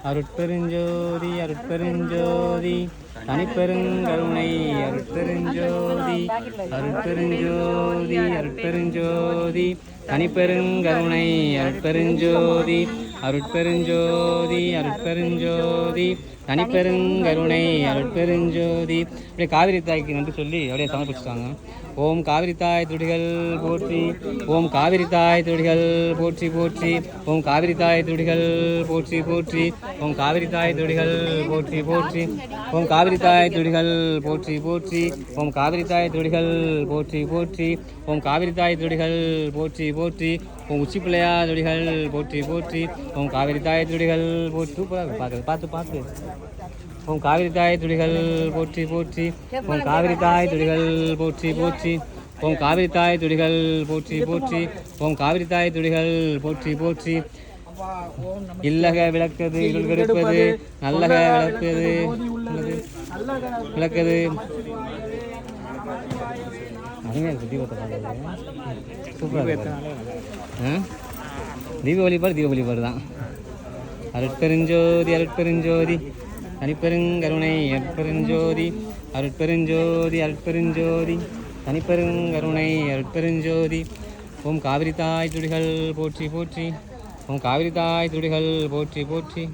அருட்பெருஞ்சோதி அருட்பெருஞ்சோதி தனிப்பெருங்கருணை அருட்பெருஞ்சோதி அருட்பெருஞ்சோதி அருட்பெருஞ்சோதி தனிப்பெருங்கருணை அருட்பெருஞ்சோதி அருட்பெருஞ்சோதி அருட்பெருஞ்சோதி தனிப்பெருங்கருணை அருட்பெருஞ்சோதி. அப்படியே காவிரி தாய்க்கு நன்றி சொல்லி அப்படியே சமர்ப்பிச்சுட்டாங்க. ஓம் காவிரி தாய் துடிகள் போற்றி, ஓம் காவிரி தாய் துடிகள் போற்றி போற்றி, ஓம் காவிரி தாய் துடிகள் போற்றி போற்றி, ஓம் காவிரி தாய் துடிகள் போற்றி போற்றி, ஓம் காவிரி தாய் துடிகள் போற்றி போற்றி, ஓம் காவிரி தாய் துடிகள் போற்றி போற்றி, ஓம் காவிரி தாய் துடிகள் போற்றி போற்றி, ஓம் உச்சி பிள்ளையா துடிகள் போற்றி போற்றி, ஓம் காவிரி தாய் துடிகள் போற்றி. சூப்பராக பார்க்குறது, பார்த்து பார்த்து. ஓம் காவிரி தாய் துடிகள் போற்றி போற்றி, ஓம் காவிரி தாய் துடிகள் போற்றி போற்றி, ஓம் காவிரி தாய் துடிகள் போற்றி போற்றி, ஓம் காவிரி தாய் துடிகள் போற்றி போற்றி. இல்லக விளக்கது இருள் கெடுப்பது, நல்லக விளப்பது விளக்கது. அருமையாக இருக்குது தீபத்தை பார்க்குறது, சூப்பராக இருக்குது. தீப வழிபாடு தான். அருட்பெருஞ்சோதி அருட்பெருஞ்சோதி தனிப்பெருங்கருணை அருட்பெருஞ்சோதி அருட்பெருஞ்சோதி அருட்பெருஞ்சோதி தனிப்பெருங்கருணை அருட்பெருஞ்சோதி. ஓம் காவிரி தாய் துடிகள் போற்றி போற்றி, ஓம் காவிரி தாய் துடிகள் போற்றி போற்றி.